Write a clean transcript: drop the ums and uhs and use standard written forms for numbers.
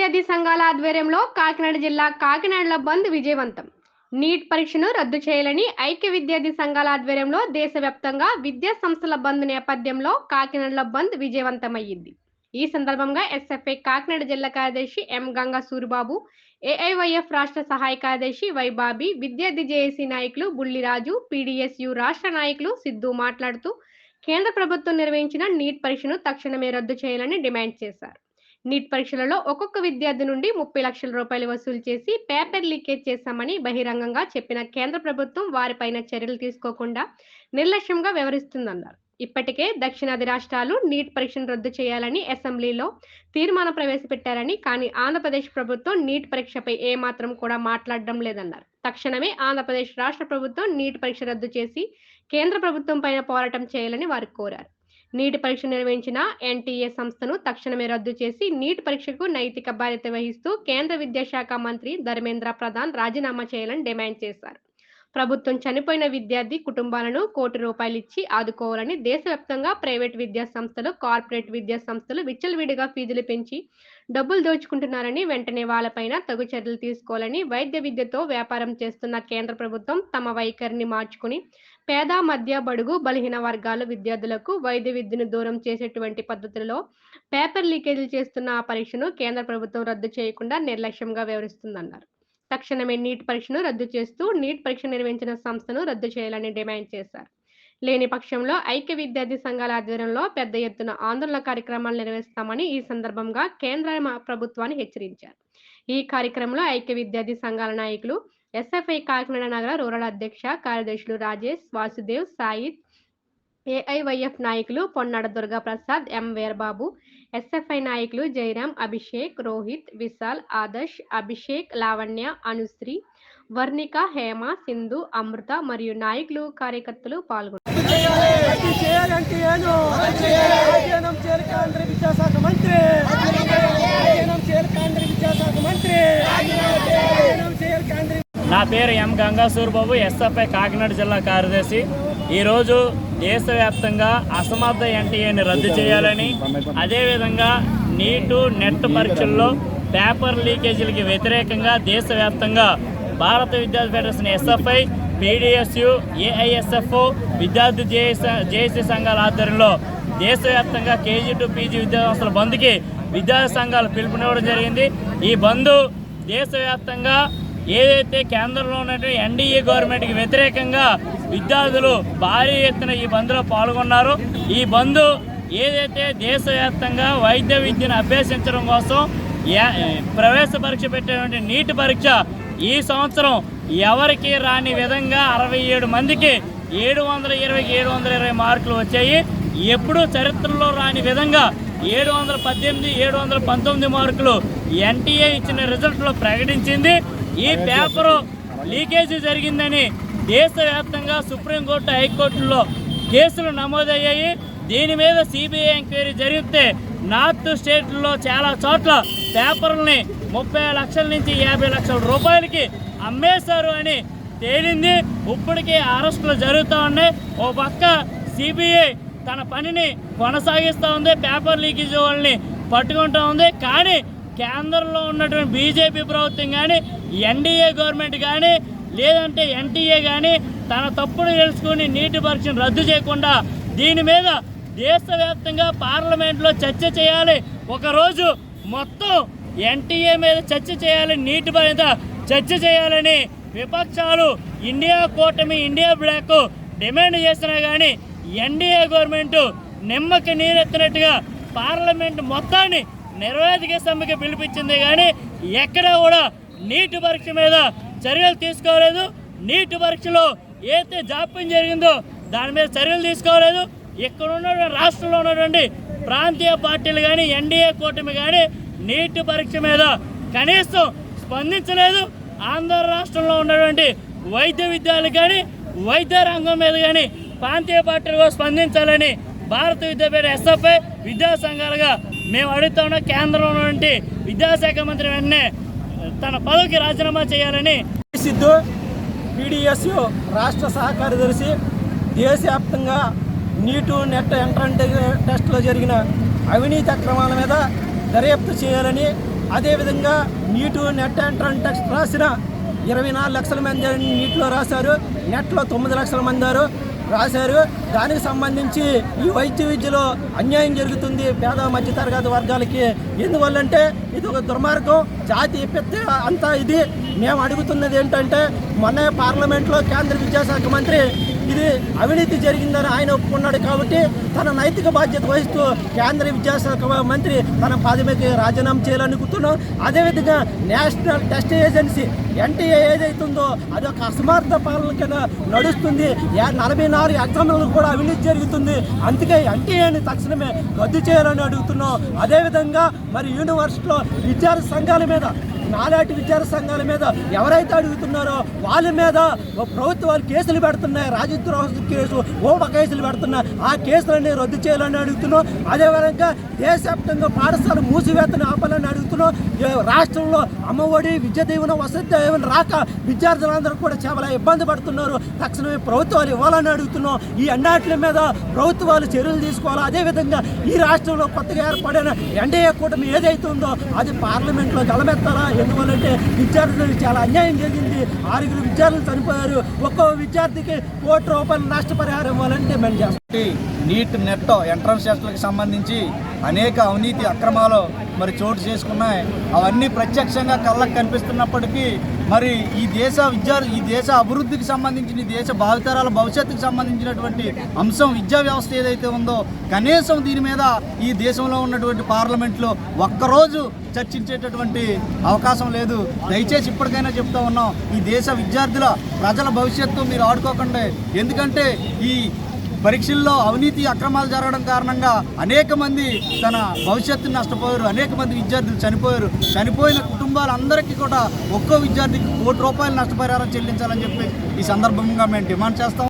విద్యార్థి సంఘాల ఆధ్వర్యంలో కాకినాడ జిల్లా కాకినాడలో బంద్ విజయవంతం. నీట్ పరీక్షను రద్దు చేయాలని ఐక్య విద్యార్థి సంఘాల ఆధ్వర్యంలో దేశవ్యాప్తంగా విద్యా సంస్థల బంద్ నేపథ్యంలో కాకినాడలో బంద్ విజయవంతమయ్యింది. ఈ సందర్భంగా ఎస్ఎఫ్ఐ కాకినాడ జిల్లా కార్యదర్శి ఎం గంగా సూరిబాబు, ఏఐవైఎఫ్ రాష్ట్ర సహాయ కార్యదర్శి వై బాబీ, విద్యార్థి జేఏసీ నాయకులు బుల్లిరాజు, పీడీఎస్యు రాష్ట్ర నాయకులు సిద్ధు మాట్లాడుతూ కేంద్ర ప్రభుత్వం నిర్వహించిన నీట్ పరీక్షను తక్షణమే రద్దు చేయాలని డిమాండ్ చేశారు. నీట్ పరీక్షలలో ఒక్కొక్క విద్యార్థి నుండి 30 లక్షల రూపాయలు వసూలు చేసి పేపర్ లీకేజ్ చేశామని బహిరంగంగా చెప్పిన కేంద్ర ప్రభుత్వం వారిపైన చర్యలు తీసుకోకుండా నిర్లక్ష్యంగా వ్యవహరిస్తుందన్నారు. ఇప్పటికే దక్షిణాది రాష్ట్రాలు నీట్ పరీక్షను రద్దు చేయాలని అసెంబ్లీలో తీర్మానం ప్రవేశపెట్టారని, కానీ ఆంధ్రప్రదేశ్ ప్రభుత్వం నీట్ పరీక్షపై ఏమాత్రం కూడా మాట్లాడడం లేదన్నారు. తక్షణమే ఆంధ్రప్రదేశ్ రాష్ట్ర ప్రభుత్వం నీట్ పరీక్ష రద్దు చేసి కేంద్ర ప్రభుత్వం పైన పోరాటం చేయాలని వారు కోరారు. నీట్ పరీక్ష నిర్వహించిన ఎన్టీఏ సంస్థను తక్షణమే రద్దు చేసి నీట్ పరీక్షకు నైతిక బాధ్యత వహిస్తూ కేంద్ర విద్యాశాఖ మంత్రి ధర్మేంద్ర ప్రధాన్ రాజీనామా చేయాలని డిమాండ్ చేశారు. ప్రభుత్వం చనిపోయిన విద్యార్థి కుటుంబాలను ₹1 కోటి ఇచ్చి ఆదుకోవాలని, దేశవ్యాప్తంగా ప్రైవేట్ విద్యా సంస్థలు, కార్పొరేట్ విద్యా సంస్థలు విచ్చలవిడిగా ఫీజులు పెంచి డబ్బులు దోచుకుంటున్నారని, వెంటనే వాళ్ళపైన తగు చర్యలు తీసుకోవాలని, వైద్య విద్యతో వ్యాపారం చేస్తున్న కేంద్ర ప్రభుత్వం తమ వైఖరిని మార్చుకుని పేద, మధ్య, బడుగు, బలహీన వర్గాల విద్యార్థులకు వైద్య విద్యను దూరం చేసేటువంటి పద్ధతులలో పేపర్ లీకేజీలు చేస్తున్న ఆ పరీక్షను కేంద్ర ప్రభుత్వం రద్దు చేయకుండా నిర్లక్ష్యంగా వ్యవహరిస్తుందన్నారు. తక్షణమే నీట్ పరీక్షను రద్దు చేస్తూ నీట్ పరీక్ష నిర్వహించిన సంస్థను రద్దు చేయాలని డిమాండ్ చేశారు. లేని పక్షంలో ఐక్య విద్యార్థి సంఘాల ఆధ్వర్యంలో పెద్ద ఎత్తున ఆందోళన కార్యక్రమాలు నిర్వహిస్తామని ఈ సందర్భంగా కేంద్ర ప్రభుత్వాన్ని హెచ్చరించారు. ఈ కార్యక్రమంలో ఐక్య విద్యార్థి సంఘాల నాయకులు, ఎస్ఎఫ్ఐ కాకినాడ నగర రూరల్ అధ్యక్ష కార్యదర్శులు రాజేష్, వాసుదేవ్, సాయిద్, ఏఐవైఎఫ్ నాయకులు పొన్నాడ దుర్గా ప్రసాద్, ఎం వీరబాబు, ఎస్ఎఫ్ఐ నాయకులు జయరాం, అభిషేక్, రోహిత్, విశాల్, ఆదర్శ్, అభిషేక్, లావణ్య, అనుశ్రీ, వర్ణిక, హేమ, సింధు, అమృత మరియు నాయకులు, కార్యకర్తలు పాల్గొన్నారు. నా పేరు ఎం గంగా సూరిబాబు, ఎస్ఎఫ్ఐ కాకినాడ జిల్లా కార్యదర్శి. ఈరోజు దేశవ్యాప్తంగా అసమర్థ ఎన్టీఏని రద్దు చేయాలని, అదేవిధంగా నీటు, నెట్ పరీక్షల్లో పేపర్ లీకేజీలకి వ్యతిరేకంగా దేశవ్యాప్తంగా భారత విద్యార్థి ఫెడరేషన్, ఎస్ఎఫ్ఐ, పీడీఎస్యు, ఏఐఎస్ఎఫ్, విద్యార్థి జేఏసీ సంఘాల ఆధ్వర్యంలో దేశవ్యాప్తంగా కేజీ టు పీజీ విద్యా సంస్థల బంద్కి విద్యార్థి సంఘాలు పిలుపునివ్వడం జరిగింది. ఈ బంద్ దేశవ్యాప్తంగా ఏదైతే కేంద్రంలో ఉన్నటువంటి ఎన్డీఏ గవర్నమెంట్కి వ్యతిరేకంగా విద్యార్థులు భారీ ఎత్తున ఈ బంద్లో పాల్గొన్నారు. ఈ బంద్ ఏదైతే దేశవ్యాప్తంగా వైద్య విద్యను అభ్యసించడం కోసం ప్రవేశ పరీక్ష పెట్టేటువంటి నీట్ పరీక్ష ఈ సంవత్సరం ఎవరికి రాని విధంగా 67 మందికి 720కి 720 మార్కులు వచ్చాయి. ఎప్పుడూ చరిత్రలో రాని విధంగా 718, 719 మార్కులు ఎన్టీఏ ఇచ్చిన రిజల్ట్లో ప్రకటించింది. ఈ పేపరు లీకేజీ జరిగిందని దేశవ్యాప్తంగా సుప్రీంకోర్టు, హైకోర్టులో కేసులు నమోదయ్యాయి. దీని మీద సిబిఐ ఎంక్వైరీ జరిగితే నార్త్ స్టేట్లో చాలా చోట్ల పేపర్లని 30 లక్షల నుంచి 50 లక్షల రూపాయలకి అమ్మేశారు అని తేలింది. ఇప్పటికీ అరెస్టులు జరుగుతూ ఉన్నాయి. ఓ పక్క సిబిఐ తన పనిని కొనసాగిస్తూ ఉంది, పేపర్ లీకేజ్ వాళ్ళని పట్టుకుంటూ ఉంది. కానీ కేంద్రంలో ఉన్నటువంటి బీజేపీ ప్రభుత్వం కానీ, ఎన్డీఏ గవర్నమెంట్ కానీ, లేదంటే ఎన్టీఏ కానీ తన తప్పును తెలుసుకుని నీటి పరీక్షను రద్దు చేయకుండా దీని మీద దేశవ్యాప్తంగా పార్లమెంట్లో చర్చ చేయాలి. ఒకరోజు మొత్తం ఎన్టీఏ మీద చర్చ చేయాలి, నీటి మీద చర్చ చేయాలని విపక్షాలు ఇండియా కూటమి, ఇండియా బ్లాక్ డిమాండ్ చేసినా కానీ ఎన్డీఏ గవర్నమెంట్ నిమ్మకి నీరెత్తినట్టుగా పార్లమెంట్ మొత్తాన్ని నిర్వేదిక సమ్మెకి పిలిపించింది. కానీ ఎక్కడా కూడా నీటి పరీక్ష మీద చర్యలు తీసుకోలేదు. నీటి పరీక్షలో ఏదైతే జాప్యం జరిగిందో దాని మీద చర్యలు తీసుకోలేదు. ఇక్కడ ఉన్న రాష్ట్రంలో ఉన్నటువంటి ప్రాంతీయ పార్టీలు కానీ, ఎన్డీఏ కూటమి కానీ నీటి పరీక్ష మీద కనీసం స్పందించలేదు. ఆంధ్ర రాష్ట్రంలో ఉన్నటువంటి వైద్య విద్యాలయాలు కానీ, వైద్య రంగం మీద కానీ ప్రాంతీయ పార్టీలు స్పందించాలని భారత విద్యాపీఠ, ఎస్ఎఫ్ఐ విద్యా సంఘాలుగా మేము అడుగుతా ఉన్న కేంద్రంలో ఉన్నటువంటి విద్యాశాఖ మంత్రి వెంటనే తన పదవికి రాజీనామా చేయాలని. సిద్ధు, పీడీఎస్యు రాష్ట్ర సహ కార్యదర్శి. దేశవ్యాప్తంగా నీటు, నెట్ ఎంట్రన్స్ టెస్ట్లో జరిగిన అవినీతి అక్రమాల మీద దర్యాప్తు చేయాలని అదేవిధంగా నీటు నెట్ ఎంట్రన్స్ టెస్ట్ రాసిన 24 లక్షల మంది నీటిలో రాశారు, నెట్లో 9 లక్షల మంది రాశారు. దానికి సంబంధించి ఈ వైద్య విద్యలో అన్యాయం జరుగుతుంది పేద మధ్యతరగతి వర్గాలకి. ఎందువల్లంటే ఇది ఒక దుర్మార్గం, జాతి పెద్ద అంతా ఇది. మేము అడుగుతున్నది ఏంటంటే, మొన్న పార్లమెంట్లో కేంద్ర విద్యాశాఖ మంత్రి ఇది అవినీతి జరిగిందని ఆయన ఒప్పుకున్నాడు కాబట్టి తన నైతిక బాధ్యత వహిస్తూ కేంద్ర విద్యాశాఖ మంత్రి తన పదవికి రాజీనామా చేయాలనుకుంటున్నాం. అదేవిధంగా నేషనల్ టెస్ట్ ఏజెన్సీ ఎన్టీఏ ఏదైతుందో అది ఒక అసమర్థ పాలన కింద నడుస్తుంది. 44 ఎగ్జామ్లలో కూడా అవినీతి జరుగుతుంది. అందుకే ఎన్టీఏని తక్షణమే రద్దు చేయాలని అడుగుతున్నాం. అదేవిధంగా మరి యూనివర్సిటీలో విద్యార్థి సంఘాల మీద, నాలాంటి విద్యార్థి సంఘాల మీద ఎవరైతే అడుగుతున్నారో వాళ్ళ మీద ప్రభుత్వాలు కేసులు పెడుతున్నాయి, రాజద్రోహ కేసు, ఓమ కేసులు పెడుతున్నాయి. ఆ కేసులన్నీ రద్దు చేయాలని అడుగుతున్నాం. అదేవిధంగా దేశవ్యాప్తంగా పాఠశాల మూసివేతను ఆపాలని అడుగుతున్నాం. రాష్ట్రంలో అమ్మఒడి, విద్య దీవెన, వసతి దీవెన రాక విద్యార్థులందరూ కూడా చాలా ఇబ్బంది పడుతున్నారు. తక్షణమే ప్రభుత్వాలు ఇవ్వాలని అడుగుతున్నాం. ఈ అన్నిటి మీద ప్రభుత్వాలు చర్యలు తీసుకోవాలి. అదేవిధంగా ఈ రాష్ట్రంలో కొత్తగా ఏర్పడిన ఎన్డీఏ కూటమి ఏదైతే ఉందో అది పార్లమెంట్లో గలమెత్తాలా. ఎందువల్లంటే విద్యార్థులకు చాలా అన్యాయం జరిగింది. 6 విద్యార్థులు చనిపోయారు. ఒక్కో విద్యార్థికి ₹1 కోటి నష్టపరిహారం ఇవ్వాలని డిమాండ్ చేస్తాం. నీట్ నెట్ ఎంట్రన్స్ టెస్టులకు సంబంధించి అనేక అవినీతి అక్రమాలు మరి చోటు చేసుకున్నాయి. అవన్నీ ప్రత్యక్షంగా కళ్ళకు కనిపిస్తున్నప్పటికీ మరి ఈ దేశ అభివృద్ధికి సంబంధించిన, ఈ దేశ భావితరాల భవిష్యత్తుకు సంబంధించినటువంటి అంశం విద్యా వ్యవస్థ ఏదైతే ఉందో కనీసం దీని మీద ఈ దేశంలో ఉన్నటువంటి పార్లమెంట్లో ఒక్కరోజు చర్చించేటటువంటి అవకాశం లేదు. దయచేసి ఇప్పటికైనా చెప్తా ఉన్నాం, ఈ దేశ విద్యార్థుల ప్రజల భవిష్యత్తు మీరు ఆడుకోకండి. ఎందుకంటే ఈ పరీక్షల్లో అవినీతి అక్రమాలు జరగడం కారణంగా అనేక మంది తన భవిష్యత్తును నష్టపోయారు, అనేక మంది విద్యార్థులు చనిపోయారు. చనిపోయిన కుటుంబాలందరికీ కూడా ఒక్కో విద్యార్థికి ₹1 కోటి నష్టపరిహారం చెల్లించాలని చెప్పి ఈ సందర్భంగా మేము డిమాండ్ చేస్తాం.